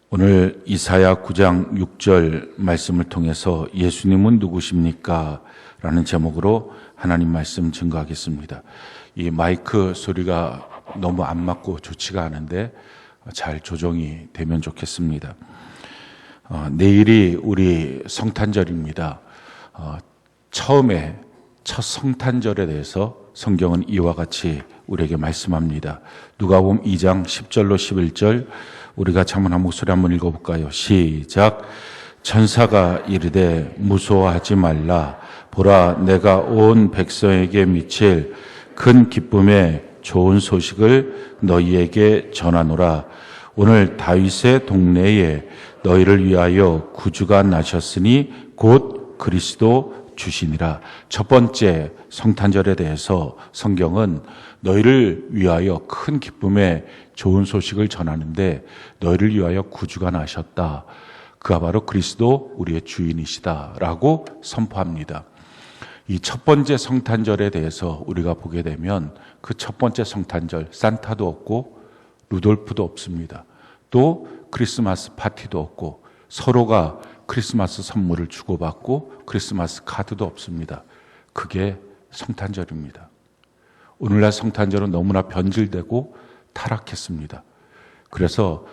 오늘 이사야 9장 6절 말씀을 통해서 예수님은 누구십니까? 라는 제목으로 하나님 말씀 증거하겠습니다. 이 마이크 소리가 너무 안 맞고 좋지가 않은데 잘 조정이 되면 좋겠습니다. 내일이 우리 성탄절입니다. 처음에 첫 성탄절에 대해서 성경은 이와 같이 우리에게 말씀합니다. 누가복음 2장 10절로 11절 우리가 자문한 목소리 한번 읽어볼까요? 시작. 천사가 이르되 무서워하지 말라. 보라, 내가 온 백성에게 미칠 큰 기쁨의 좋은 소식을 너희에게 전하노라. 오늘 다윗의 동네에 너희를 위하여 구주가 나셨으니 곧 그리스도 주시니라. 첫 번째 성탄절에 대해서 성경은 너희를 위하여 큰 기쁨의 좋은 소식을 전하는데 너희를 위하여 구주가 나셨다. 그가 바로 그리스도 우리의 주인이시다 라고 선포합니다. 이 첫 번째 성탄절에 대해서 우리가 보게 되면 그 첫 번째 성탄절 산타도 없고 루돌프도 없습니다. 또 크리스마스 파티도 없고 서로가 크리스마스 선물을 주고받고 크리스마스 카드도 없습니다. 그게 성탄절입니다. 오늘날 성탄절은 너무나 변질되고 타락했습니다. 그래서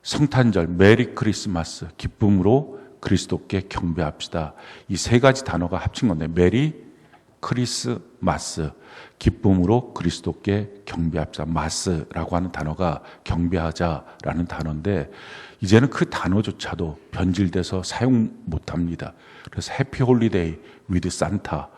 성탄절, 메리 크리스마스, 기쁨으로 그리스도께 경배합시다. 이 세 가지 단어가 합친 건데 메리 크리스마스, 기쁨으로 그리스도께 경배합시다. 마스라고 하는 단어가 경배하자라는 단어인데 이제는 그 단어조차도 변질돼서 사용 못합니다. 그래서 해피 홀리데이 위드 산타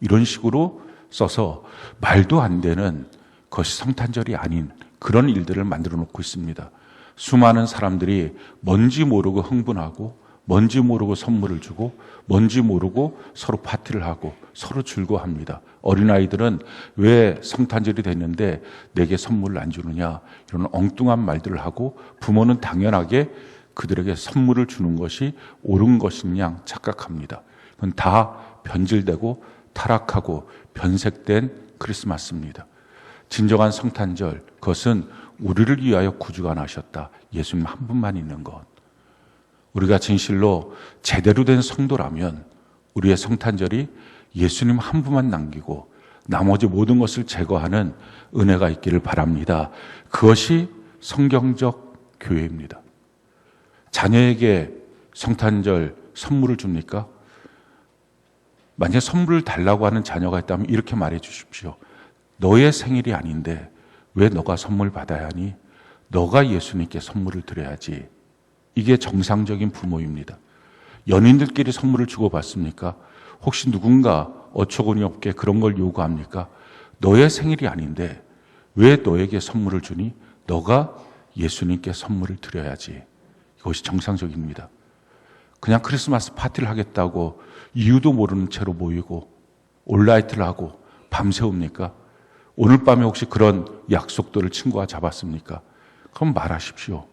이런 식으로 써서 말도 안 되는 것이 성탄절이 아닌 그런 일들을 만들어 놓고 있습니다. 수많은 사람들이 뭔지 모르고 흥분하고 뭔지 모르고 선물을 주고 뭔지 모르고 서로 파티를 하고 서로 즐거워합니다. 어린아이들은 왜 성탄절이 됐는데 내게 선물을 안 주느냐 이런 엉뚱한 말들을 하고 부모는 당연하게 그들에게 선물을 주는 것이 옳은 것인 양 착각합니다. 그건 다 변질되고 타락하고 변색된 크리스마스입니다. 진정한 성탄절, 그것은 우리를 위하여 구주가 나셨다. 예수님 한 분만 있는 것. 우리가 진실로 제대로 된 성도라면 우리의 성탄절이 예수님 한 분만 남기고 나머지 모든 것을 제거하는 은혜가 있기를 바랍니다. 그것이 성경적 교회입니다. 자녀에게 성탄절 선물을 줍니까? 만약에 선물을 달라고 하는 자녀가 있다면 이렇게 말해 주십시오. 너의 생일이 아닌데 왜 너가 선물 받아야 하니? 너가 예수님께 선물을 드려야지. 이게 정상적인 부모입니다. 연인들끼리 선물을 주고받습니까? 혹시 누군가 어처구니 없게 그런 걸 요구합니까? 너의 생일이 아닌데 왜 너에게 선물을 주니? 너가 예수님께 선물을 드려야지. 이것이 정상적입니다. 그냥 크리스마스 파티를 하겠다고 이유도 모르는 채로 모이고 올라이트를 하고 밤새웁니까? 오늘 밤에 혹시 그런 약속들을 친구와 잡았습니까? 그럼 말하십시오.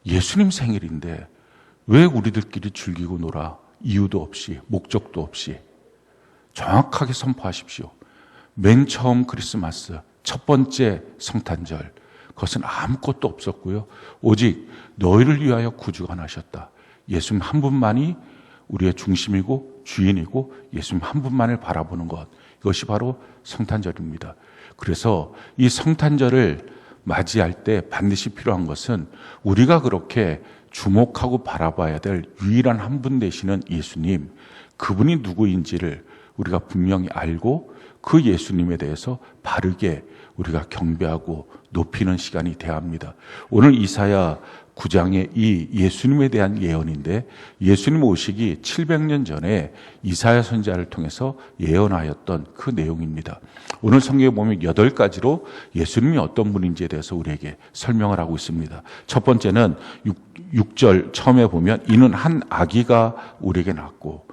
예수님 생일인데 왜 우리들끼리 즐기고 놀아? 이유도 없이, 목적도 없이. 정확하게 선포하십시오. 맨 처음 크리스마스, 첫 번째 성탄절, 그것은 아무것도 없었고요. 오직 너희를 위하여 구주가 나셨다. 예수님 한 분만이 우리의 중심이고 주인이고 예수님 한 분만을 바라보는 것. 이것이 바로 성탄절입니다. 그래서 이 성탄절을 맞이할 때 반드시 필요한 것은 우리가 그렇게 주목하고 바라봐야 될 유일한 한 분 되시는 예수님, 그분이 누구인지를 우리가 분명히 알고 그 예수님에 대해서 바르게 우리가 경배하고 높이는 시간이 돼야 합니다. 오늘 이사야 9장의 이 예수님에 대한 예언인데 예수님 오시기 700년 전에 이사야 선지자를 통해서 예언하였던 그 내용입니다. 오늘 성경에 보면 8가지로 예수님이 어떤 분인지에 대해서 우리에게 설명을 하고 있습니다. 첫 번째는 6절 처음에 보면 이는 한 아기가 우리에게 낳았고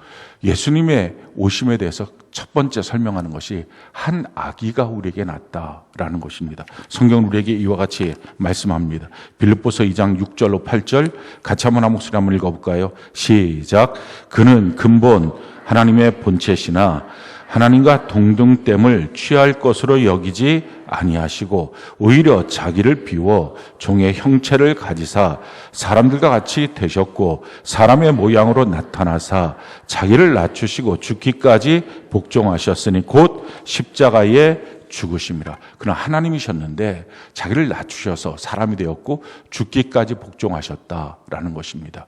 예수님의 오심에 대해서 첫 번째 설명하는 것이 한 아기가 우리에게 낳았다라는 것입니다. 성경은 우리에게 이와 같이 말씀합니다. 빌립보서 2장 6절로 8절 같이 한 목소리 한번 읽어볼까요? 시작. 그는 근본 하나님의 본체시나 하나님과 동등됨을 취할 것으로 여기지 아니하시고 오히려 자기를 비워 종의 형체를 가지사 사람들과 같이 되셨고 사람의 모양으로 나타나사 자기를 낮추시고 죽기까지 복종하셨으니 곧 십자가에 죽으심이라. 그는 하나님이셨는데 자기를 낮추셔서 사람이 되었고 죽기까지 복종하셨다라는 것입니다.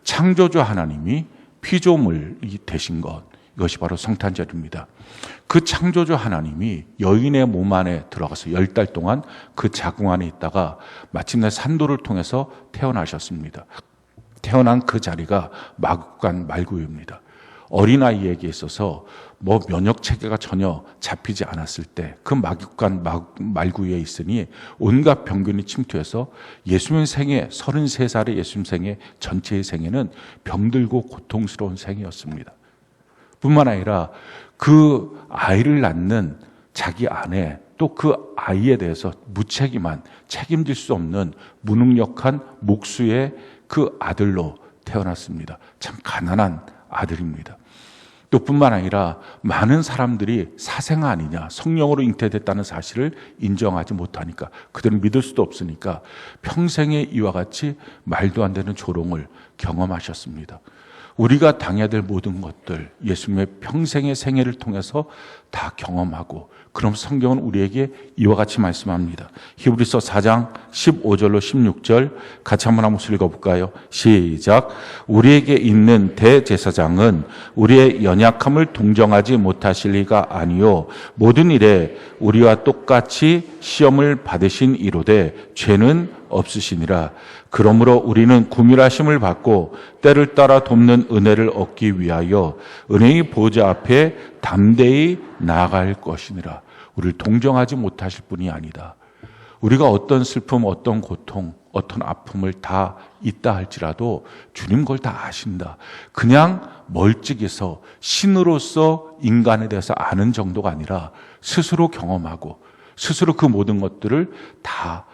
창조주 하나님이 피조물이 되신 것, 이것이 바로 성탄절입니다. 그 창조주 하나님이 여인의 몸 안에 들어가서 10달 동안 그 자궁 안에 있다가 마침내 산도를 통해서 태어나셨습니다. 태어난 그 자리가 마구간 말구유입니다. 어린아이에게 있어서 면역 체계가 전혀 잡히지 않았을 때 그 마구간 말구유에 있으니 온갖 병균이 침투해서 예수님 생애 33살의 예수님 생애 전체의 생애는 병들고 고통스러운 생이었습니다. 뿐만 아니라 그 아이를 낳는 자기 아내 또 그 아이에 대해서 무책임한 책임질 수 없는 무능력한 목수의 그 아들로 태어났습니다. 참 가난한 아들입니다. 또 뿐만 아니라 많은 사람들이 사생아 아니냐, 성령으로 잉태됐다는 사실을 인정하지 못하니까 그들은 믿을 수도 없으니까 평생에 이와 같이 말도 안 되는 조롱을 경험하셨습니다. 우리가 당해야 될 모든 것들 예수님의 평생의 생애를 통해서 다 경험하고, 그럼 성경은 우리에게 이와 같이 말씀합니다. 히브리서 4장 15절로 16절 같이 한번 읽어볼까요? 시작. 우리에게 있는 대제사장은 우리의 연약함을 동정하지 못하실 리가 아니요 모든 일에 우리와 똑같이 시험을 받으신 이로되 죄는 없으시니라. 그러므로 우리는 구밀하심을 받고 때를 따라 돕는 은혜를 얻기 위하여 은혜의 보좌 앞에 담대히 나아갈 것이니라. 우리를 동정하지 못하실 분이 아니다. 우리가 어떤 슬픔, 어떤 고통, 어떤 아픔을 다 있다 할지라도 주님 그걸 다 아신다. 그냥 멀찍이서 신으로서 인간에 대해서 아는 정도가 아니라 스스로 경험하고 스스로 그 모든 것들을 다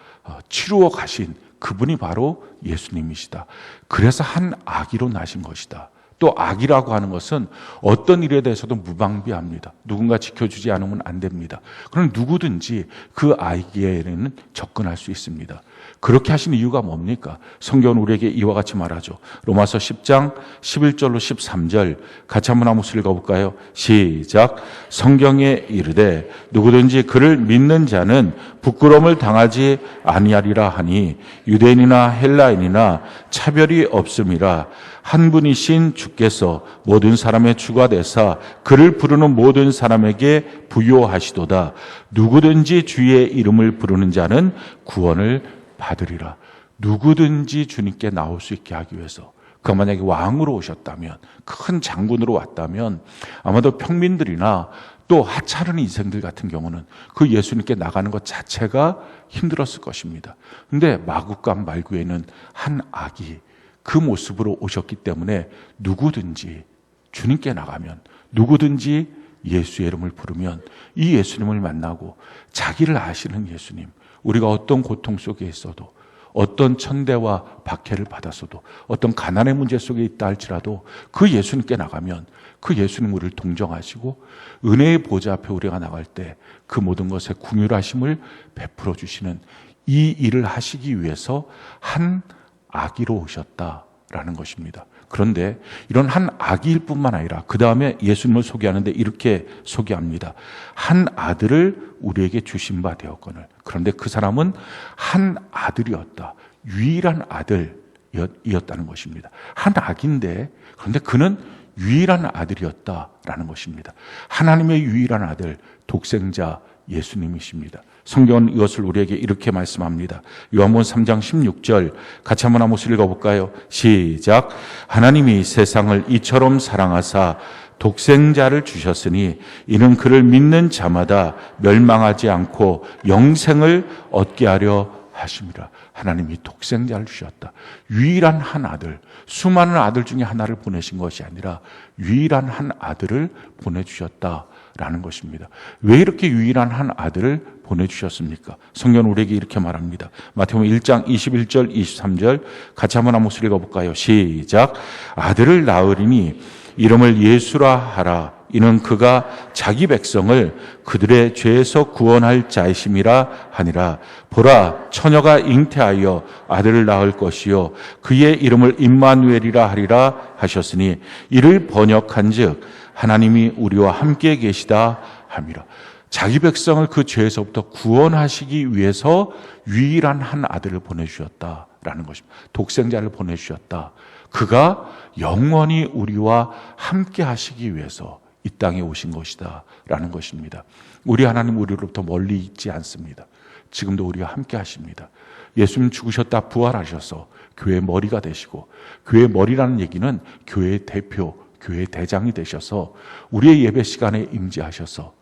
치루어 가신 그분이 바로 예수님이시다. 그래서 한 아기로 나신 것이다. 또 아기라고 하는 것은 어떤 일에 대해서도 무방비합니다. 누군가 지켜주지 않으면 안 됩니다. 그럼 누구든지 그 아기에는 접근할 수 있습니다. 그렇게 하신 이유가 뭡니까? 성경은 우리에게 이와 같이 말하죠. 로마서 10장 11절로 13절 같이 한번 읽어볼까요? 시작. 성경에 이르되 누구든지 그를 믿는 자는 부끄러움을 당하지 아니하리라 하니 유대인이나 헬라인이나 차별이 없음이라. 한 분이신 주께서 모든 사람의 주가 되사 그를 부르는 모든 사람에게 부요하시도다. 누구든지 주의 이름을 부르는 자는 구원을 받으리라. 누구든지 주님께 나올 수 있게 하기 위해서, 그가 만약에 왕으로 오셨다면, 큰 장군으로 왔다면 아마도 평민들이나 또 하찮은 인생들 같은 경우는 그 예수님께 나가는 것 자체가 힘들었을 것입니다. 그런데 마구간 말구에는 한 아기, 그 모습으로 오셨기 때문에 누구든지 주님께 나가면, 누구든지 예수의 이름을 부르면 이 예수님을 만나고 자기를 아시는 예수님, 우리가 어떤 고통 속에 있어도, 어떤 천대와 박해를 받았어도, 어떤 가난의 문제 속에 있다 할지라도 그 예수님께 나가면 그 예수님 우리를 동정하시고 은혜의 보좌 앞에 우리가 나갈 때 그 모든 것에 긍휼하심을 베풀어 주시는 이 일을 하시기 위해서 한 아기로 오셨다라는 것입니다. 그런데 이런 한 아기일 뿐만 아니라 그 다음에 예수님을 소개하는데 이렇게 소개합니다. 한 아들을 우리에게 주신 바 되었거늘. 그런데 그 사람은 한 아들이었다. 유일한 아들이었다는 것입니다. 한 아기인데 그런데 그는 유일한 아들이었다라는 것입니다. 하나님의 유일한 아들, 독생자 예수님이십니다. 성경은 이것을 우리에게 이렇게 말씀합니다. 요한복음 3장 16절 같이 한번 읽어볼까요? 시작. 하나님이 세상을 이처럼 사랑하사 독생자를 주셨으니 이는 그를 믿는 자마다 멸망하지 않고 영생을 얻게 하려 하심이라. 하나님이 독생자를 주셨다. 유일한 한 아들, 수많은 아들 중에 하나를 보내신 것이 아니라 유일한 한 아들을 보내주셨다라는 것입니다. 왜 이렇게 유일한 한 아들을 보내주셨습니까? 성경은 우리에게 이렇게 말합니다. 마태복음 1장 21절 23절 같이 한번 읽어볼까요? 시작. 아들을 낳으리니 이름을 예수라 하라. 이는 그가 자기 백성을 그들의 죄에서 구원할 자이심이라 하니라. 보라, 처녀가 잉태하여 아들을 낳을 것이요 그의 이름을 임마누엘이라 하리라 하셨으니 이를 번역한즉 하나님이 우리와 함께 계시다 함이라. 자기 백성을 그 죄에서부터 구원하시기 위해서 유일한 한 아들을 보내주셨다라는 것입니다. 독생자를 보내주셨다. 그가 영원히 우리와 함께 하시기 위해서 이 땅에 오신 것이다 라는 것입니다. 우리 하나님 우리로부터 멀리 있지 않습니다. 지금도 우리와 함께 하십니다. 예수님 죽으셨다 부활하셔서 교회의 머리가 되시고, 교회의 머리라는 얘기는 교회의 대표, 교회의 대장이 되셔서 우리의 예배 시간에 임재하셔서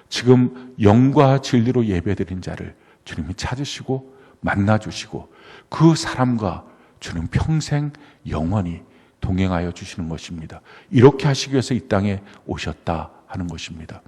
지금 영과 진리로 예배드린 자를 주님이 찾으시고 만나주시고 그 사람과 주는 평생 영원히 동행하여 주시는 것입니다. 이렇게 하시기 위해서 이 땅에 오셨다 하는 것입니다.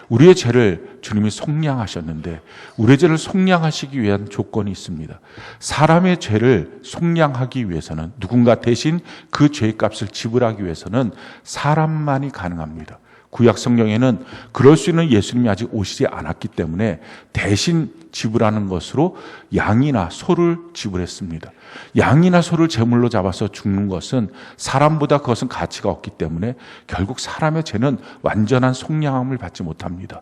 우리의 죄를 주님이 속량하셨는데 우리의 죄를 속량하시기 위한 조건이 있습니다. 사람의 죄를 속량하기 위해서는, 누군가 대신 그 죄값을 지불하기 위해서는 사람만이 가능합니다. 구약 성경에는 그럴 수 있는 예수님이 아직 오시지 않았기 때문에 대신 지불하는 것으로 양이나 소를 지불했습니다. 양이나 소를 제물로 잡아서 죽는 것은 사람보다 그것은 가치가 없기 때문에 결국 사람의 죄는 완전한 속량함을 받지 못합니다.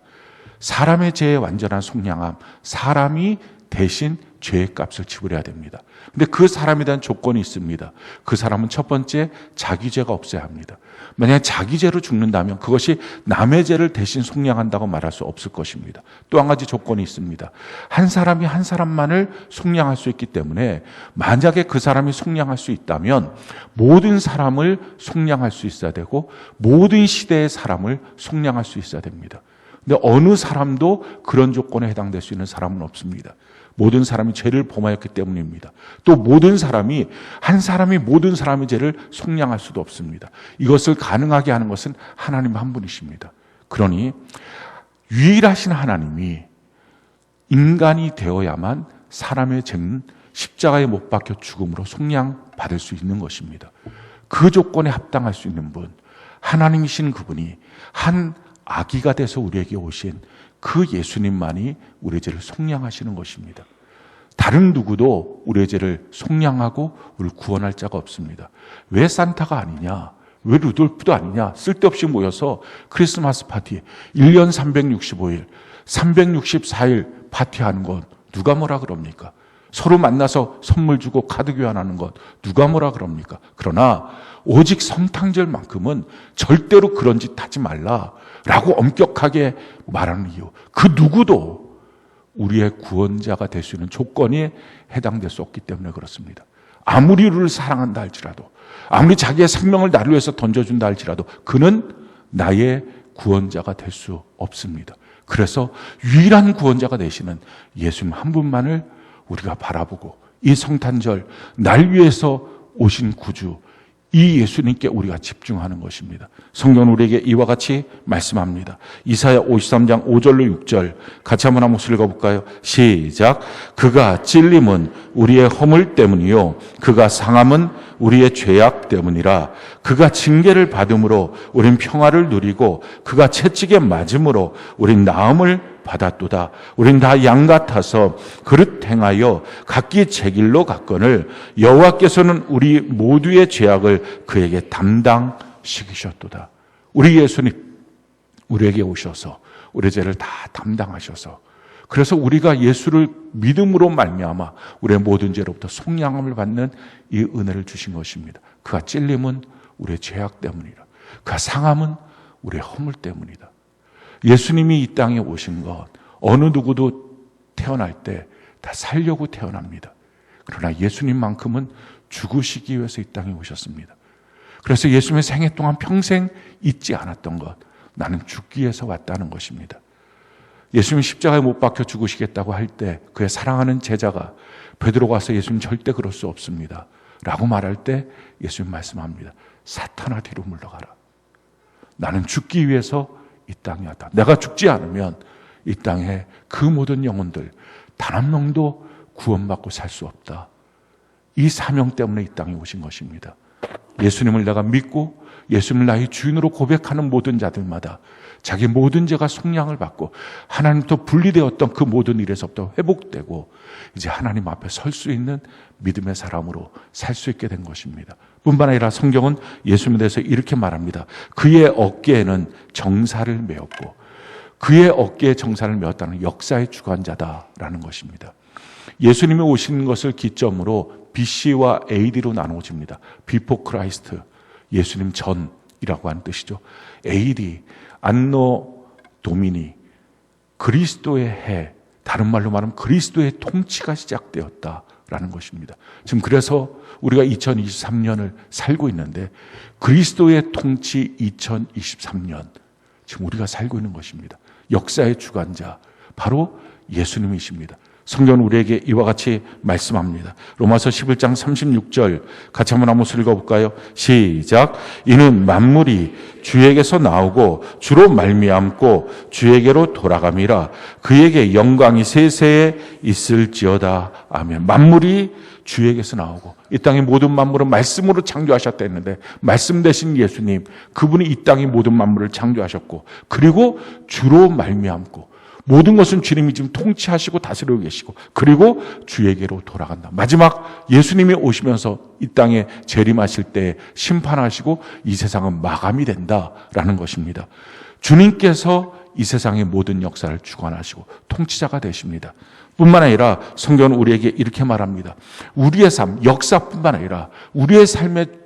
사람의 죄의 완전한 속량함, 사람이 대신 죄의 값을 지불해야 됩니다. 근데 그 사람에 대한 조건이 있습니다. 그 사람은 첫 번째, 자기 죄가 없어야 합니다. 만약에 자기 죄로 죽는다면 그것이 남의 죄를 대신 속량한다고 말할 수 없을 것입니다. 또 한 가지 조건이 있습니다. 한 사람이 한 사람만을 속량할 수 있기 때문에 만약에 그 사람이 속량할 수 있다면 모든 사람을 속량할 수 있어야 되고 모든 시대의 사람을 속량할 수 있어야 됩니다. 근데 어느 사람도 그런 조건에 해당될 수 있는 사람은 없습니다. 모든 사람이 죄를 범하였기 때문입니다. 또 모든 사람이, 한 사람이 모든 사람의 죄를 속량할 수도 없습니다. 이것을 가능하게 하는 것은 하나님 한 분이십니다. 그러니 유일하신 하나님이 인간이 되어야만 사람의 죄는 십자가에 못 박혀 죽음으로 속량받을 수 있는 것입니다. 그 조건에 합당할 수 있는 분, 하나님이신 그분이 한 아기가 돼서 우리에게 오신 그 예수님만이 우리의 죄를 속량하시는 것입니다. 다른 누구도 우리의 죄를 속량하고 우리를 구원할 자가 없습니다. 왜 산타가 아니냐? 왜 루돌프도 아니냐? 쓸데없이 모여서 크리스마스 파티 1년 365일 364일 파티하는 건 누가 뭐라 그럽니까? 서로 만나서 선물 주고 카드 교환하는 것 누가 뭐라 그럽니까? 그러나 오직 성탄절만큼은 절대로 그런 짓 하지 말라라고 엄격하게 말하는 이유, 그 누구도 우리의 구원자가 될 수 있는 조건에 해당될 수 없기 때문에 그렇습니다. 아무리 우리를 사랑한다 할지라도, 아무리 자기의 생명을 나를 위해서 던져준다 할지라도 그는 나의 구원자가 될 수 없습니다. 그래서 유일한 구원자가 되시는 예수님 한 분만을 우리가 바라보고 이 성탄절 날 위해서 오신 구주, 이 예수님께 우리가 집중하는 것입니다. 성경은 우리에게 이와 같이 말씀합니다. 이사야 53장 5절로 6절 같이 한번 한 목소리 읽어볼까요? 시작. 그가 찔림은 우리의 허물 때문이요 그가 상함은 우리의 죄악 때문이라. 그가 징계를 받음으로 우린 평화를 누리고 그가 채찍에 맞음으로 우린 나음을 받았도다. 우린 다 양 같아서 그릇 행하여 각기 제 길로 갔거늘 여호와께서는 우리 모두의 죄악을 그에게 담당시키셨도다. 우리 예수님 우리에게 오셔서 우리 죄를 다 담당하셔서, 그래서 우리가 예수를 믿음으로 말미암아 우리의 모든 죄로부터 속량함을 받는 이 은혜를 주신 것입니다. 그가 찔림은 우리의 죄악 때문이라. 그가 상함은 우리의 허물 때문이다. 예수님이 이 땅에 오신 것, 어느 누구도 태어날 때 다 살려고 태어납니다. 그러나 예수님만큼은 죽으시기 위해서 이 땅에 오셨습니다. 그래서 예수님의 생애 동안 평생 잊지 않았던 것, 나는 죽기 위해서 왔다는 것입니다. 예수님이 십자가에 못 박혀 죽으시겠다고 할 때 그의 사랑하는 제자가 베드로가 와서 예수님 절대 그럴 수 없습니다 라고 말할 때 예수님 말씀합니다. 사탄아 뒤로 물러가라. 나는 죽기 위해서 이 땅에 왔다. 내가 죽지 않으면 이 땅에 그 모든 영혼들 단 한 명도 구원받고 살 수 없다. 이 사명 때문에 이 땅에 오신 것입니다. 예수님을 내가 믿고 예수님을 나의 주인으로 고백하는 모든 자들마다 자기 모든 죄가 속량을 받고 하나님తో 분리되었던 그 모든 일에서부터 회복되고 이제 하나님 앞에 설 수 있는 믿음의 사람으로 살 수 있게 된 것입니다. 뿐만 아니라 성경은 예수님에 대해서 이렇게 말합니다. 그의 어깨에는 정사를 메었고, 그의 어깨에 정사를 메었다는 역사의 주관자다라는 것입니다. 예수님이 오신 것을 기점으로 BC와 AD로 나누어집니다. Before Christ, 예수님 전이라고 하는 뜻이죠. AD, 안노 도미니, 그리스도의 해, 다른 말로 말하면 그리스도의 통치가 시작되었다라는 것입니다. 지금 그래서 우리가 2023년을 살고 있는데 그리스도의 통치 2023년, 지금 우리가 살고 있는 것입니다. 역사의 주관자, 바로 예수님이십니다. 성경은 우리에게 이와 같이 말씀합니다. 로마서 11장 36절 같이 한번 한번 읽어볼까요? 시작. 이는 만물이 주에게서 나오고 주로 말미암고 주에게로 돌아감이라. 그에게 영광이 세세에 있을지어다. 아멘. 만물이 주에게서 나오고, 이 땅의 모든 만물은 말씀으로 창조하셨다 했는데 말씀 되신 예수님, 그분이 이 땅의 모든 만물을 창조하셨고, 그리고 주로 말미암고, 모든 것은 주님이 지금 통치하시고 다스리고 계시고, 그리고 주에게로 돌아간다. 마지막 예수님이 오시면서 이 땅에 재림하실 때 심판하시고 이 세상은 마감이 된다라는 것입니다. 주님께서 이 세상의 모든 역사를 주관하시고 통치자가 되십니다. 뿐만 아니라 성경은 우리에게 이렇게 말합니다. 우리의 삶, 역사뿐만 아니라 우리의 삶의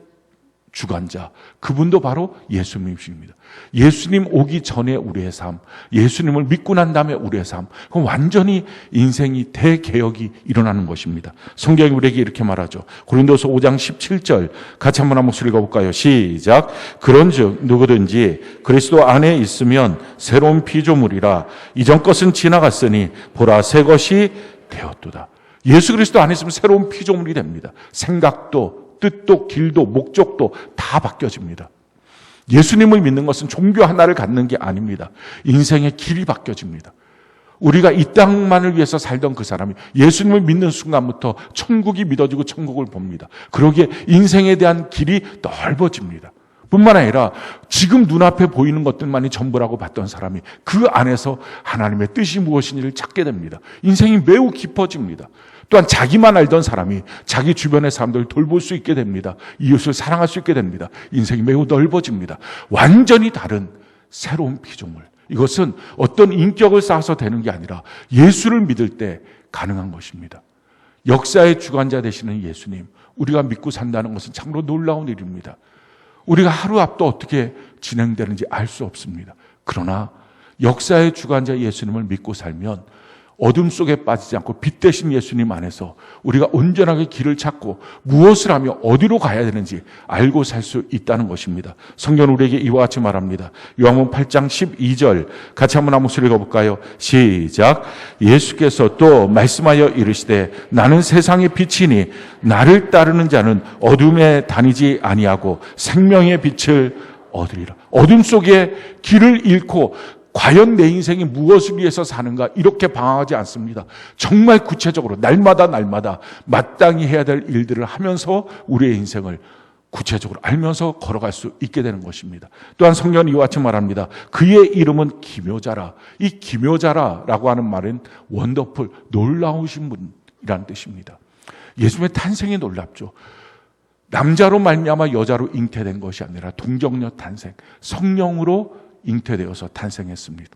주관자, 그분도 바로 예수님이십니다. 예수님 오기 전에 우리의 삶, 예수님을 믿고 난 다음에 우리의 삶, 그건 완전히 인생이 대개혁이 일어나는 것입니다. 성경이 우리에게 이렇게 말하죠. 고린도서 5장 17절 같이 한번 목소리 읽어볼까요? 시작. 그런즉 누구든지 그리스도 안에 있으면 새로운 피조물이라. 이전 것은 지나갔으니 보라 새 것이 되었도다. 예수 그리스도 안에 있으면 새로운 피조물이 됩니다. 생각도 뜻도 길도 목적도 다 바뀌어집니다. 예수님을 믿는 것은 종교 하나를 갖는 게 아닙니다. 인생의 길이 바뀌어집니다. 우리가 이 땅만을 위해서 살던 그 사람이 예수님을 믿는 순간부터 천국이 믿어지고 천국을 봅니다. 그러기에 인생에 대한 길이 넓어집니다. 뿐만 아니라 지금 눈앞에 보이는 것들만이 전부라고 봤던 사람이 그 안에서 하나님의 뜻이 무엇인지를 찾게 됩니다. 인생이 매우 깊어집니다. 또한 자기만 알던 사람이 자기 주변의 사람들을 돌볼 수 있게 됩니다. 이웃을 사랑할 수 있게 됩니다. 인생이 매우 넓어집니다. 완전히 다른 새로운 피조물. 이것은 어떤 인격을 쌓아서 되는 게 아니라 예수를 믿을 때 가능한 것입니다. 역사의 주관자 되시는 예수님, 우리가 믿고 산다는 것은 참으로 놀라운 일입니다. 우리가 하루 앞도 어떻게 진행되는지 알 수 없습니다. 그러나 역사의 주관자 예수님을 믿고 살면 어둠 속에 빠지지 않고 빛 대신 예수님 안에서 우리가 온전하게 길을 찾고 무엇을 하며 어디로 가야 되는지 알고 살 수 있다는 것입니다. 성경은 우리에게 이와 같이 말합니다. 요한복음 8장 12절 같이 한번 목소리 읽어볼까요? 시작. 예수께서 또 말씀하여 이르시되 나는 세상의 빛이니 나를 따르는 자는 어둠에 다니지 아니하고 생명의 빛을 얻으리라. 어둠 속에 길을 잃고 과연 내 인생이 무엇을 위해서 사는가 이렇게 방황하지 않습니다. 정말 구체적으로 날마다 마땅히 해야 될 일들을 하면서 우리의 인생을 구체적으로 알면서 걸어갈 수 있게 되는 것입니다. 또한 성경은 이와 같이 말합니다. 그의 이름은 기묘자라. 이 기묘자라라고 하는 말은 원더풀, 놀라우신 분이라는 뜻입니다. 예수님의 탄생이 놀랍죠. 남자로 말미암아 여자로 잉태된 것이 아니라 동정녀 탄생, 성령으로 잉태되어서 탄생했습니다.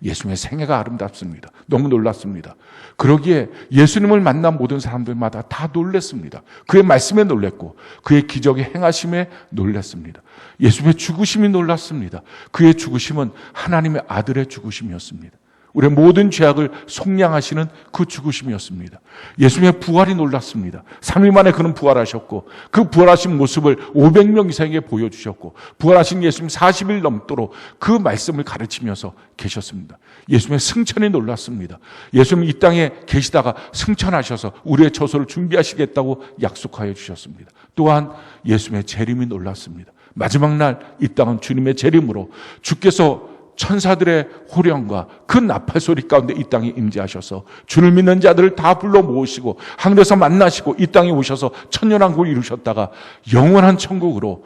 예수님의 생애가 아름답습니다. 너무 놀랐습니다. 그러기에 예수님을 만난 모든 사람들마다 다 놀랐습니다. 그의 말씀에 놀랐고 그의 기적의 행하심에 놀랐습니다. 예수님의 죽으심이 놀랐습니다. 그의 죽으심은 하나님의 아들의 죽으심이었습니다. 우리의 모든 죄악을 속량하시는 그 죽으심이었습니다. 예수님의 부활이 놀랐습니다. 3일 만에 그는 부활하셨고 그 부활하신 모습을 500명 이상에게 보여주셨고 부활하신 예수님 40일 넘도록 그 말씀을 가르치면서 계셨습니다. 예수님의 승천이 놀랐습니다. 예수님이 이 땅에 계시다가 승천하셔서 우리의 처소를 준비하시겠다고 약속하여 주셨습니다. 또한 예수님의 재림이 놀랐습니다. 마지막 날 이 땅은 주님의 재림으로 주께서 천사들의 호령과 그 나팔 소리 가운데 이 땅에 임재하셔서 주를 믿는 자들을 다 불러 모으시고 하늘에서 만나시고 이 땅에 오셔서 천년왕국을 이루셨다가 영원한 천국으로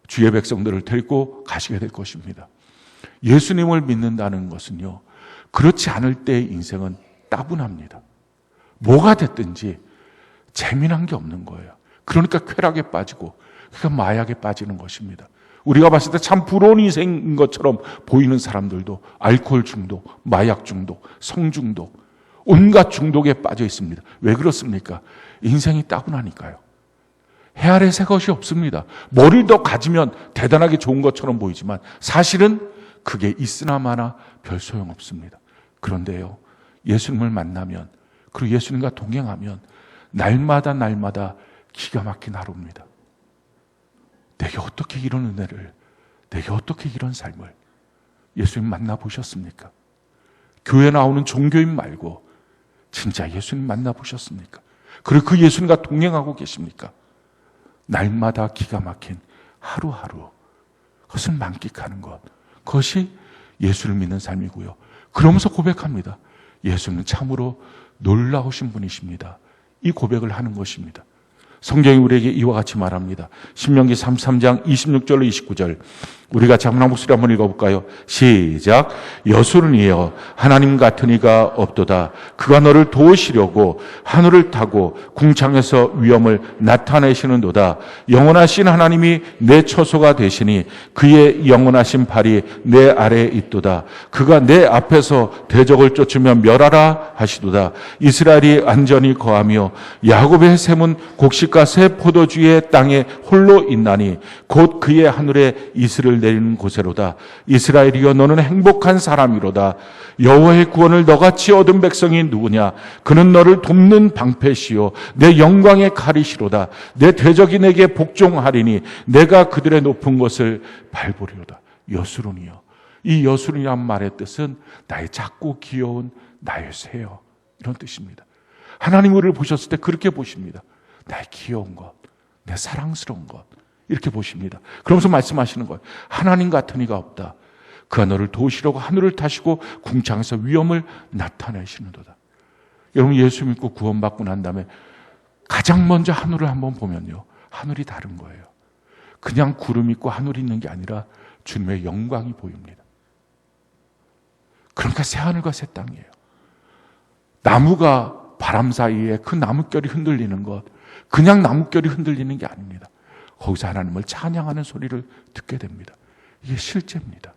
주의 백성들을 데리고 가시게 될 것입니다. 예수님을 믿는다는 것은요, 그렇지 않을 때의 인생은 따분합니다. 뭐가 됐든지 재미난 게 없는 거예요. 그러니까 쾌락에 빠지고 그러니까 마약에 빠지는 것입니다. 우리가 봤을 때 참 부러운 인생인 것처럼 보이는 사람들도 알코올 중독, 마약 중독, 성 중독, 온갖 중독에 빠져 있습니다. 왜 그렇습니까? 인생이 따분하니까요. 해 아래 새 것이 없습니다. 뭐를 더 가지면 대단하게 좋은 것처럼 보이지만 사실은 그게 있으나 마나 별 소용없습니다. 그런데요, 예수님을 만나면, 그리고 예수님과 동행하면 날마다 기가 막힌 하루입니다. 내게 어떻게 이런 은혜를, 내게 어떻게 이런 삶을 예수님 만나보셨습니까? 교회 나오는 종교인 말고 진짜 예수님 만나보셨습니까? 그리고 그 예수님과 동행하고 계십니까? 날마다 기가 막힌 하루하루 그것을 만끽하는 것, 그것이 예수를 믿는 삶이고요. 그러면서 고백합니다. 예수는 참으로 놀라우신 분이십니다. 이 고백을 하는 것입니다. 성경이 우리에게 이와 같이 말합니다. 신명기 33장 26절로 29절, 우리 같이 한번 목소리 한번 읽어볼까요? 시작. 여수는이여 하나님 같은 이가 없도다. 그가 너를 도우시려고 하늘을 타고 궁창에서 위엄을 나타내시는도다. 영원하신 하나님이 내 처소가 되시니 그의 영원하신 발이 내 아래에 있도다. 그가 내 앞에서 대적을 쫓으며 멸하라 하시도다. 이스라엘이 안전히 거하며 야곱의 샘은 곡식과 새 포도주의 땅에 홀로 있나니 곧 그의 하늘에 이슬을 내리는 곳에로다. 이스라엘이여 너는 행복한 사람이로다. 여호와의 구원을 너같이 얻은 백성이 누구냐? 그는 너를 돕는 방패시요 내 영광의 칼이시로다. 내 대적이 내게 복종하리니 내가 그들의 높은 곳을 밟으리로다. 여수론이여. 이 여수론이란 말의 뜻은 나의 작고 귀여운 나의 새요, 이런 뜻입니다. 하나님 우리를 보셨을 때 그렇게 보십니다. 나의 귀여운 것, 내 사랑스러운 것, 이렇게 보십니다. 그러면서 말씀하시는 거예요. 하나님 같은 이가 없다. 그가 너를 도우시려고 하늘을 타시고 궁창에서 위엄을 나타내시는도다. 여러분, 예수 믿고 구원받고 난 다음에 가장 먼저 하늘을 한번 보면요, 하늘이 다른 거예요. 그냥 구름 있고 하늘이 있는 게 아니라 주님의 영광이 보입니다. 그러니까 새 하늘과 새 땅이에요. 나무가 바람 사이에 그 나뭇결이 흔들리는 것, 그냥 나뭇결이 흔들리는 게 아닙니다. 거기서 하나님을 찬양하는 소리를 듣게 됩니다. 이게 실제입니다.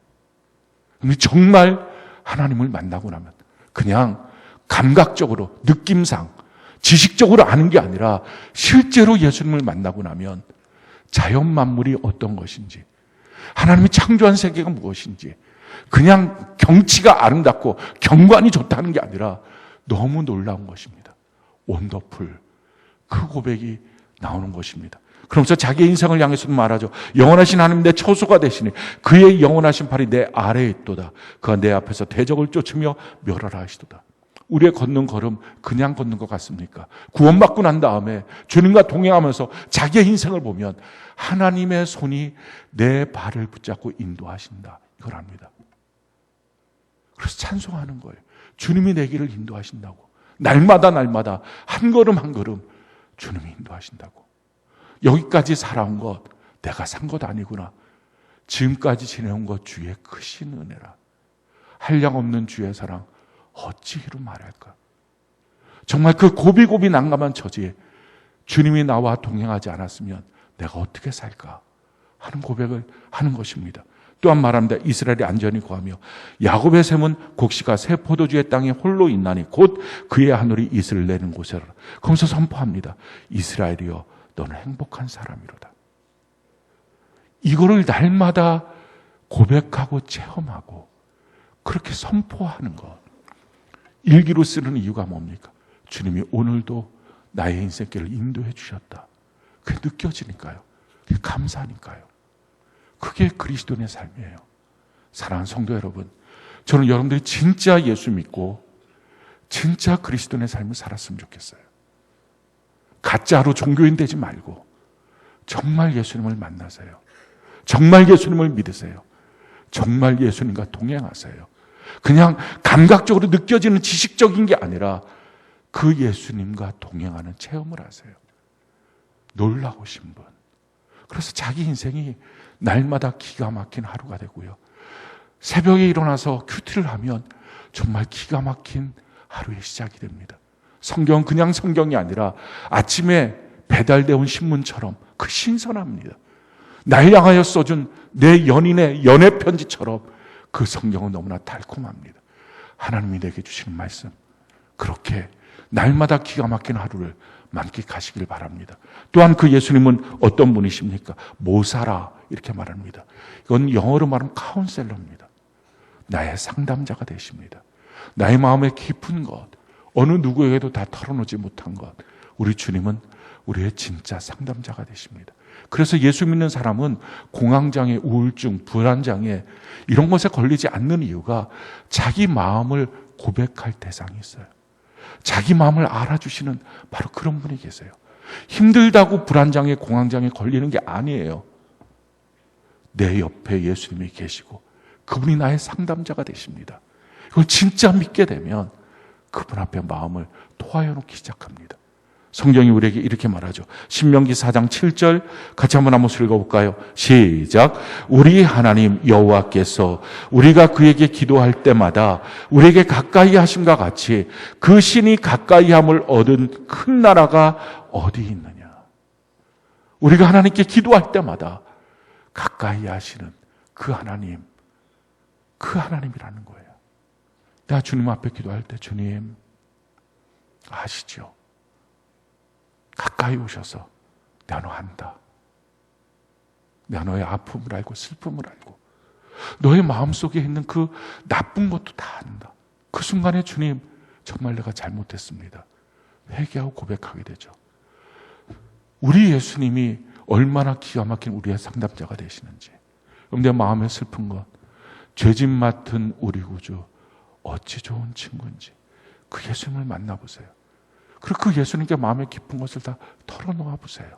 정말 하나님을 만나고 나면 그냥 감각적으로, 느낌상, 지식적으로 아는 게 아니라 실제로 예수님을 만나고 나면 자연 만물이 어떤 것인지, 하나님이 창조한 세계가 무엇인지, 그냥 경치가 아름답고 경관이 좋다는 게 아니라 너무 놀라운 것입니다. 원더풀, 그 고백이 나오는 것입니다. 그러면서 자기의 인생을 향해서 말하죠. 영원하신 하나님 내 처소가 되시니 그의 영원하신 팔이 내 아래에 있도다. 그가 내 앞에서 대적을 쫓으며 멸하라 하시도다. 우리의 걷는 걸음 그냥 걷는 것 같습니까? 구원받고 난 다음에 주님과 동행하면서 자기의 인생을 보면 하나님의 손이 내 발을 붙잡고 인도하신다, 이걸 압니다. 그래서 찬송하는 거예요. 주님이 내 길을 인도하신다고. 날마다 한 걸음 한 걸음 주님이 인도하신다고. 여기까지 살아온 것 내가 산 것 아니구나. 지금까지 지내온 것 주의 크신 은혜라. 한량없는 주의 사랑 어찌 이루 말할까. 정말 그 고비고비 난감한 처지에 주님이 나와 동행하지 않았으면 내가 어떻게 살까 하는 고백을 하는 것입니다. 또한 말합니다. 이스라엘이 안전히 거하며 야곱의 샘은 곡식과 새 포도주의 땅에 홀로 있나니 곧 그의 하늘이 이슬을 내는 곳이라. 그러면서 선포합니다. 이스라엘이여 너는 행복한 사람이로다. 이거를 날마다 고백하고 체험하고 그렇게 선포하는 것, 일기로 쓰는 이유가 뭡니까? 주님이 오늘도 나의 인생길을 인도해 주셨다. 그게 느껴지니까요. 그게 감사하니까요. 그게 그리스도인의 삶이에요. 사랑하는 성도 여러분, 저는 여러분들이 진짜 예수 믿고 진짜 그리스도인의 삶을 살았으면 좋겠어요. 가짜로 종교인 되지 말고 정말 예수님을 만나세요. 정말 예수님을 믿으세요. 정말 예수님과 동행하세요. 그냥 감각적으로 느껴지는 지식적인 게 아니라 그 예수님과 동행하는 체험을 하세요. 놀라우신 분. 그래서 자기 인생이 날마다 기가 막힌 하루가 되고요. 새벽에 일어나서 큐티를 하면 정말 기가 막힌 하루의 시작이 됩니다. 성경은 그냥 성경이 아니라 아침에 배달되어 온 신문처럼 그 신선합니다. 날 향하여 써준 내 연인의 연애 편지처럼 그 성경은 너무나 달콤합니다. 하나님이 내게 주시는 말씀, 그렇게 날마다 기가 막힌 하루를 만끽하시길 바랍니다. 또한 그 예수님은 어떤 분이십니까? 모사라 이렇게 말합니다. 이건 영어로 말하면 카운셀러입니다. 나의 상담자가 되십니다. 나의 마음의 깊은 것, 어느 누구에게도 다 털어놓지 못한 것, 우리 주님은 우리의 진짜 상담자가 되십니다. 그래서 예수 믿는 사람은 공황장애, 우울증, 불안장애 이런 것에 걸리지 않는 이유가 자기 마음을 고백할 대상이 있어요. 자기 마음을 알아주시는 바로 그런 분이 계세요. 힘들다고 불안장애, 공황장애 걸리는 게 아니에요. 내 옆에 예수님이 계시고 그분이 나의 상담자가 되십니다. 이걸 진짜 믿게 되면 그분 앞에 마음을 토하여 놓기 시작합니다. 성경이 우리에게 이렇게 말하죠. 신명기 4장 7절 같이 한번 읽어볼까요? 시작. 우리 하나님 여호와께서 우리가 그에게 기도할 때마다 우리에게 가까이 하심과 같이 그 신이 가까이함을 얻은 큰 나라가 어디 있느냐. 우리가 하나님께 기도할 때마다 가까이 하시는 그 하나님, 그 하나님이라는 거예요. 내가 주님 앞에 기도할 때 주님 아시죠? 가까이 오셔서 내가 너 안다. 내가 너의 아픔을 알고 슬픔을 알고 너의 마음속에 있는 그 나쁜 것도 다 안다. 그 순간에 주님 정말 내가 잘못했습니다. 회개하고 고백하게 되죠. 우리 예수님이 얼마나 기가 막힌 우리의 상담자가 되시는지. 그럼 내 마음에 슬픈 것, 죄짐 맡은 우리 구주 어찌 좋은 친구인지 그 예수님을 만나보세요. 그리고 그 예수님께 마음에 깊은 것을 다 털어놓아 보세요.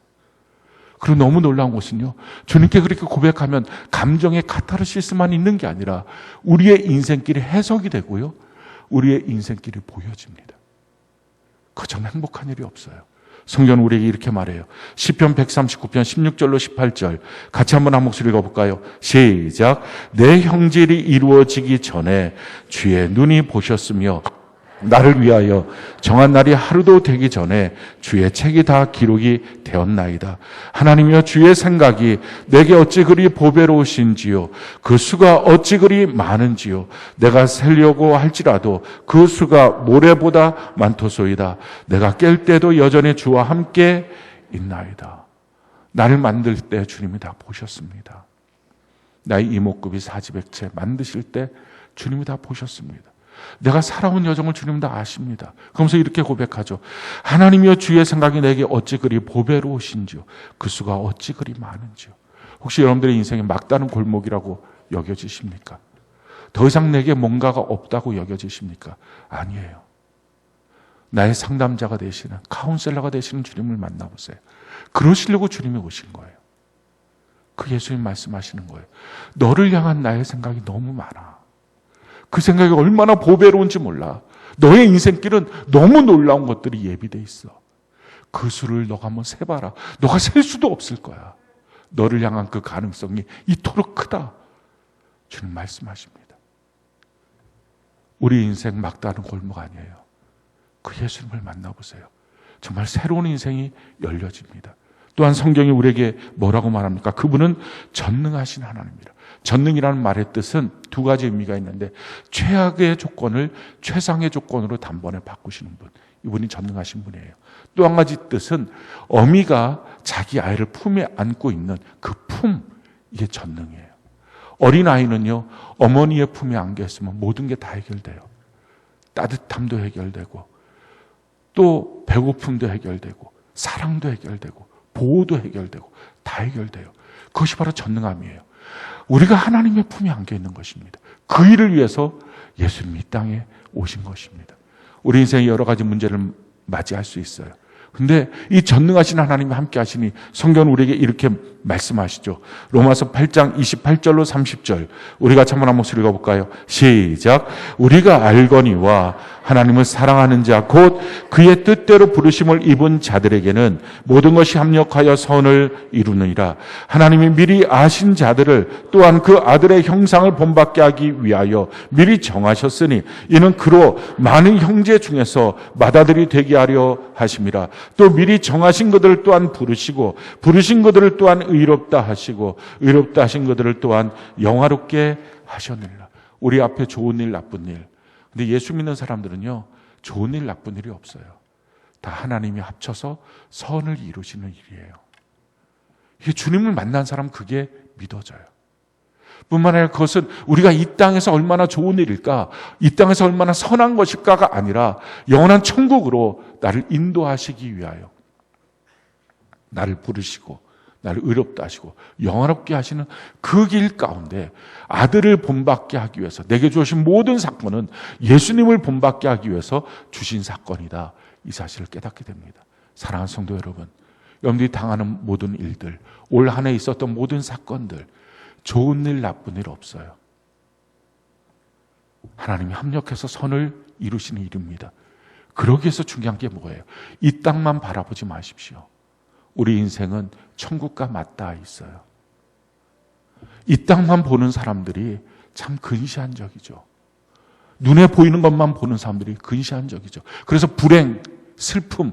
그리고 너무 놀라운 것은요, 주님께 그렇게 고백하면 감정의 카타르시스만 있는 게 아니라 우리의 인생길이 해석이 되고요, 우리의 인생길이 보여집니다. 그저 행복한 일이 없어요. 성경은 우리에게 이렇게 말해요. 시편 139편 16절로 18절 같이 한번 목소리 읽어볼까요? 시작. 내 형질이 이루어지기 전에 주의 눈이 보셨으며 나를 위하여 정한 날이 하루도 되기 전에 주의 책이 다 기록이 되었나이다. 하나님이여, 주의 생각이 내게 어찌 그리 보배로우신지요, 그 수가 어찌 그리 많은지요. 내가 세려고 할지라도 그 수가 모래보다 많도소이다. 내가 깰 때도 여전히 주와 함께 있나이다. 나를 만들 때 주님이 다 보셨습니다. 나의 이목구비 사지백체 만드실 때 주님이 다 보셨습니다. 내가 살아온 여정을 주님 다 아십니다. 그러면서 이렇게 고백하죠. 하나님이여, 주의 생각이 내게 어찌 그리 보배로우신지요, 그 수가 어찌 그리 많은지요. 혹시 여러분들의 인생이 막다른 골목이라고 여겨지십니까? 더 이상 내게 뭔가가 없다고 여겨지십니까? 아니에요. 나의 상담자가 되시는, 카운셀러가 되시는 주님을 만나보세요. 그러시려고 주님이 오신 거예요. 그 예수님 말씀하시는 거예요. 너를 향한 나의 생각이 너무 많아. 그 생각이 얼마나 보배로운지 몰라. 너의 인생길은 너무 놀라운 것들이 예비돼 있어. 그 수를 너가 한번 세봐라. 너가 셀 수도 없을 거야. 너를 향한 그 가능성이 이토록 크다. 주님 말씀하십니다. 우리 인생 막다른 골목 아니에요. 그 예수님을 만나보세요. 정말 새로운 인생이 열려집니다. 또한 성경이 우리에게 뭐라고 말합니까? 그분은 전능하신 하나님이라. 전능이라는 말의 뜻은 두 가지 의미가 있는데, 최악의 조건을 최상의 조건으로 단번에 바꾸시는 분, 이분이 전능하신 분이에요. 또 한 가지 뜻은 어미가 자기 아이를 품에 안고 있는 그 품, 이게 전능이에요. 어린아이는요, 어머니의 품에 안겨 있으면 모든 게 다 해결돼요. 따뜻함도 해결되고, 또 배고픔도 해결되고, 사랑도 해결되고, 보호도 해결되고, 다 해결돼요. 그것이 바로 전능함이에요. 우리가 하나님의 품에 안겨 있는 것입니다. 그 일을 위해서 예수님이 이 땅에 오신 것입니다. 우리 인생에 여러 가지 문제를 맞이할 수 있어요. 근데 이 전능하신 하나님이 함께 하시니 성경은 우리에게 이렇게 말씀하시죠. 로마서 8장 28절로 30절 우리가 한번 목소리 읽어볼까요? 시작. 우리가 알거니와 하나님을 사랑하는 자 곧 그의 뜻대로 부르심을 입은 자들에게는 모든 것이 합력하여 선을 이루느니라. 하나님이 미리 아신 자들을 또한 그 아들의 형상을 본받게 하기 위하여 미리 정하셨으니 이는 그로 많은 형제 중에서 맏아들이 되게 하려 하심이라. 또 미리 정하신 그들을 또한 부르시고 부르신 그들을 또한 의롭다 하시고 의롭다 하신 그들을 또한 영화롭게 하셨느니라. 우리 앞에 좋은 일 나쁜 일, 근데 예수 믿는 사람들은요 좋은 일 나쁜 일이 없어요. 다 하나님이 합쳐서 선을 이루시는 일이에요. 이게 주님을 만난 사람 그게 믿어져요. 뿐만 아니라 그것은 우리가 이 땅에서 얼마나 좋은 일일까, 이 땅에서 얼마나 선한 것일까가 아니라 영원한 천국으로 나를 인도하시기 위하여 나를 부르시고 나를 의롭다 하시고 영화롭게 하시는 그 길 가운데 아들을 본받게 하기 위해서 내게 주신 모든 사건은 예수님을 본받게 하기 위해서 주신 사건이다. 이 사실을 깨닫게 됩니다. 사랑하는 성도 여러분, 여러분들이 당하는 모든 일들, 올 한 해 있었던 모든 사건들, 좋은 일 나쁜 일 없어요. 하나님이 합력해서 선을 이루시는 일입니다. 그러기 위해서 중요한 게 뭐예요? 이 땅만 바라보지 마십시오. 우리 인생은 천국과 맞닿아 있어요. 이 땅만 보는 사람들이 참 근시안적이죠. 눈에 보이는 것만 보는 사람들이 근시안적이죠. 그래서 불행, 슬픔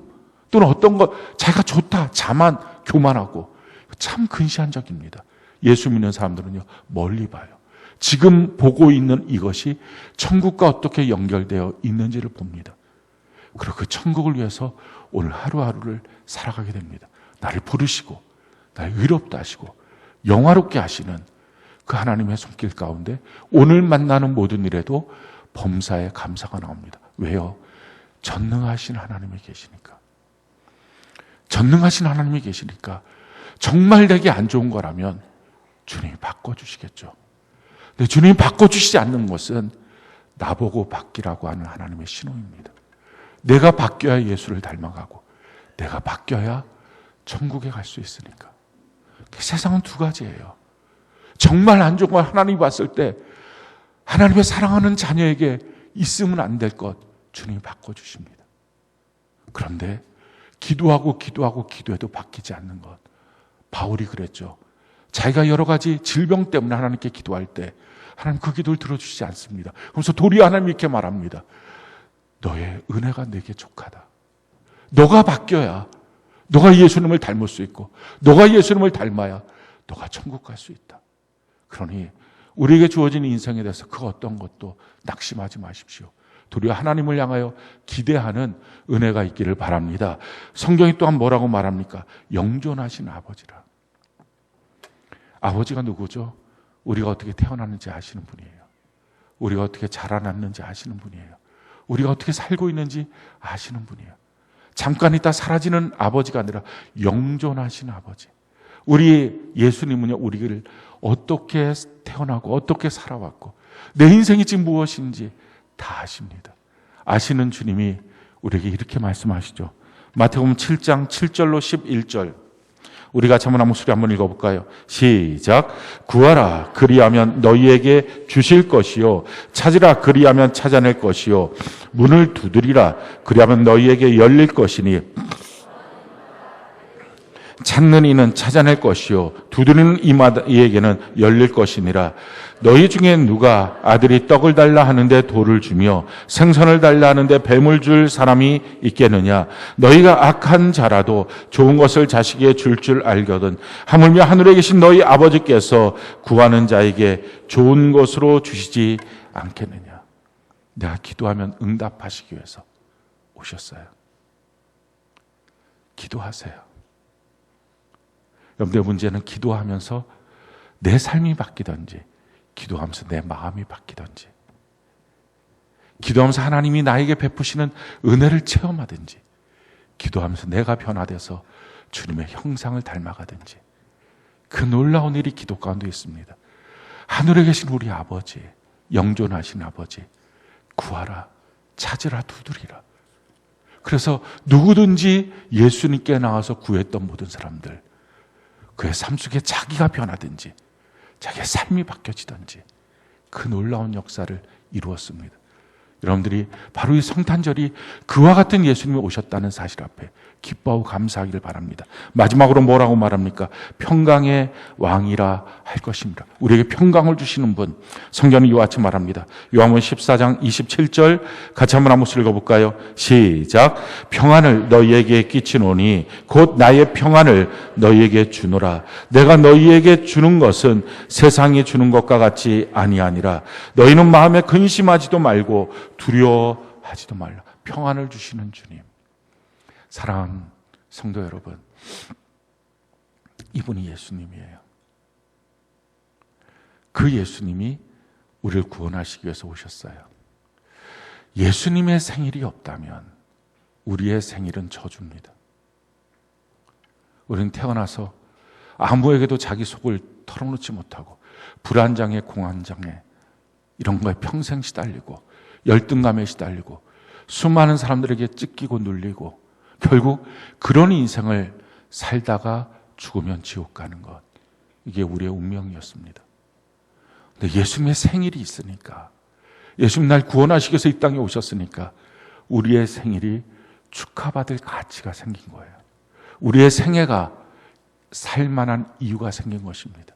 또는 어떤 것 자기가 좋다, 자만, 교만하고 참 근시안적입니다. 예수 믿는 사람들은요 멀리 봐요. 지금 보고 있는 이것이 천국과 어떻게 연결되어 있는지를 봅니다. 그리고 그 천국을 위해서 오늘 하루하루를 살아가게 됩니다. 나를 부르시고 나를 의롭다 하시고 영화롭게 하시는 그 하나님의 손길 가운데 오늘 만나는 모든 일에도 범사에 감사가 나옵니다. 왜요? 전능하신 하나님이 계시니까. 전능하신 하나님이 계시니까 정말 내게 안 좋은 거라면 주님이 바꿔주시겠죠. 근데 주님이 바꿔주시지 않는 것은 나보고 바뀌라고 하는 하나님의 신호입니다. 내가 바뀌어야 예수를 닮아가고 내가 바뀌어야 천국에 갈 수 있으니까. 세상은 두 가지예요. 정말 안 좋은 걸 하나님이 봤을 때 하나님의 사랑하는 자녀에게 있으면 안 될 것 주님이 바꿔주십니다. 그런데 기도하고 기도해도 바뀌지 않는 것. 바울이 그랬죠. 자기가 여러 가지 질병 때문에 하나님께 기도할 때 하나님 그 기도를 들어주시지 않습니다. 그래서 도리어 하나님 이렇게 말합니다. 너의 은혜가 내게 족하다. 너가 바뀌어야 너가 예수님을 닮을 수 있고 너가 예수님을 닮아야 너가 천국 갈 수 있다. 그러니 우리에게 주어진 인생에 대해서 그 어떤 것도 낙심하지 마십시오. 도리어 하나님을 향하여 기대하는 은혜가 있기를 바랍니다. 성경이 또한 뭐라고 말합니까? 영존하신 아버지라. 아버지가 누구죠? 우리가 어떻게 태어났는지 아시는 분이에요. 우리가 어떻게 자라났는지 아시는 분이에요. 우리가 어떻게 살고 있는지 아시는 분이에요. 잠깐 있다 사라지는 아버지가 아니라 영존하신 아버지. 우리 예수님은요, 우리를 어떻게 태어나고 어떻게 살아왔고 내 인생이 지금 무엇인지 다 아십니다. 아시는 주님이 우리에게 이렇게 말씀하시죠. 마태복음 7장 7절로 11절 우리가 한번 한 목소리 한번 읽어볼까요? 시작. 구하라 그리하면 너희에게 주실 것이요 찾으라 그리하면 찾아낼 것이요 문을 두드리라 그리하면 너희에게 열릴 것이니 찾는 이는 찾아낼 것이요 두드리는 이에게는 열릴 것이니라. 너희 중에 누가 아들이 떡을 달라 하는데 돌을 주며 생선을 달라 하는데 뱀을 줄 사람이 있겠느냐. 너희가 악한 자라도 좋은 것을 자식에게 줄 알거든 하물며 하늘에 계신 너희 아버지께서 구하는 자에게 좋은 것으로 주시지 않겠느냐. 내가 기도하면 응답하시기 위해서 오셨어요. 기도하세요. 여러분들의 문제는 기도하면서 내 삶이 바뀌든지 기도하면서 내 마음이 바뀌든지 기도하면서 하나님이 나에게 베푸시는 은혜를 체험하든지 기도하면서 내가 변화돼서 주님의 형상을 닮아가든지 그 놀라운 일이 기도 가운데 있습니다. 하늘에 계신 우리 아버지, 영존하신 아버지, 구하라, 찾으라, 두드리라. 그래서 누구든지 예수님께 나와서 구했던 모든 사람들, 그의 삶 속에 자기가 변하든지 자기의 삶이 바뀌어지든지 그 놀라운 역사를 이루었습니다. 여러분들이 바로 이 성탄절이 그와 같은 예수님이 오셨다는 사실 앞에 기뻐하고 감사하기를 바랍니다. 마지막으로 뭐라고 말합니까? 평강의 왕이라 할 것입니다. 우리에게 평강을 주시는 분, 성경은 이와 같이 말합니다. 요한복음 14장 27절 같이 한번 읽어볼까요? 시작. 평안을 너희에게 끼치노니 곧 나의 평안을 너희에게 주노라. 내가 너희에게 주는 것은 세상이 주는 것과 같이 아니하니라. 너희는 마음에 근심하지도 말고 두려워하지도 말라. 평안을 주시는 주님. 사랑하는 성도 여러분, 이분이 예수님이에요. 그 예수님이 우리를 구원하시기 위해서 오셨어요. 예수님의 생일이 없다면 우리의 생일은 저주입니다. 우리는 태어나서 아무에게도 자기 속을 털어놓지 못하고 불안장애, 공황장애 이런 거에 평생 시달리고 열등감에 시달리고 수많은 사람들에게 찢기고 눌리고 결국 그런 인생을 살다가 죽으면 지옥 가는 것, 이게 우리의 운명이었습니다. 근데 예수님의 생일이 있으니까, 예수님 날 구원하시기 위해서 이 땅에 오셨으니까 우리의 생일이 축하받을 가치가 생긴 거예요. 우리의 생애가 살만한 이유가 생긴 것입니다.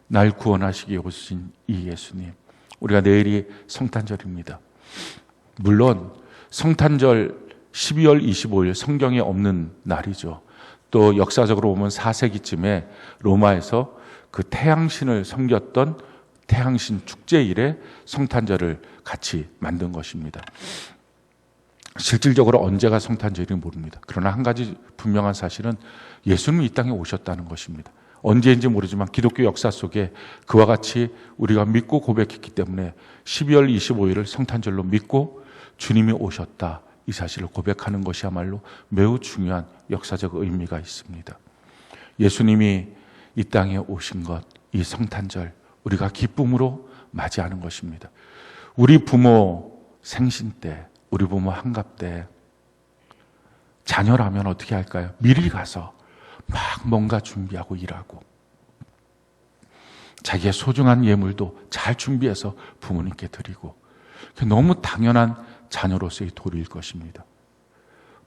날 구원하시기 위해 오신 이 예수님, 우리가 내일이 성탄절입니다. 물론 성탄절 12월 25일 성경에 없는 날이죠. 또 역사적으로 보면 4세기쯤에 로마에서 그 태양신을 섬겼던 태양신 축제일에 성탄절을 같이 만든 것입니다. 실질적으로 언제가 성탄절인지 모릅니다. 그러나 한 가지 분명한 사실은 예수님이 이 땅에 오셨다는 것입니다. 언제인지 모르지만 기독교 역사 속에 그와 같이 우리가 믿고 고백했기 때문에 12월 25일을 성탄절로 믿고 주님이 오셨다, 이 사실을 고백하는 것이야말로 매우 중요한 역사적 의미가 있습니다. 예수님이 이 땅에 오신 것, 이 성탄절 우리가 기쁨으로 맞이하는 것입니다. 우리 부모 생신 때, 우리 부모 환갑 때 자녀라면 어떻게 할까요? 미리 가서 막 뭔가 준비하고 일하고 자기의 소중한 예물도 잘 준비해서 부모님께 드리고, 너무 당연한 자녀로서의 도리일 것입니다.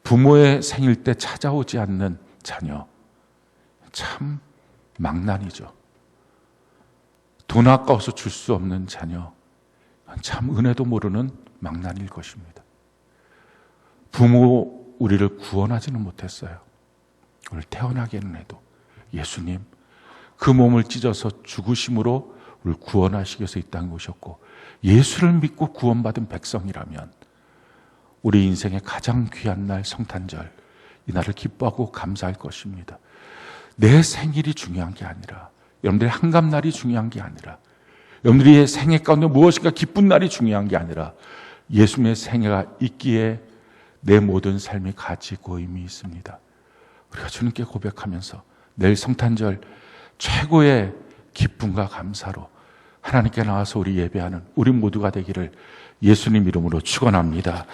부모의 생일 때 찾아오지 않는 자녀, 참 망난이죠. 돈 아까워서 줄 수 없는 자녀, 참 은혜도 모르는 망난일 것입니다. 부모 우리를 구원하지는 못했어요. 우리를 태어나게는 해도 예수님 그 몸을 찢어서 죽으심으로 우리를 구원하시기 위해서 이 땅에 오셨고, 예수를 믿고 구원받은 백성이라면 우리 인생의 가장 귀한 날 성탄절, 이 날을 기뻐하고 감사할 것입니다. 내 생일이 중요한 게 아니라, 여러분들의 한갑날이 중요한 게 아니라, 여러분들의 생애 가운데 무엇인가 기쁜 날이 중요한 게 아니라 예수님의 생애가 있기에 내 모든 삶이 가치 있고 의미 있습니다. 우리가 주님께 고백하면서 내일 성탄절 최고의 기쁨과 감사로 하나님께 나와서 우리 예배하는 우리 모두가 되기를 예수님 이름으로 축원합니다.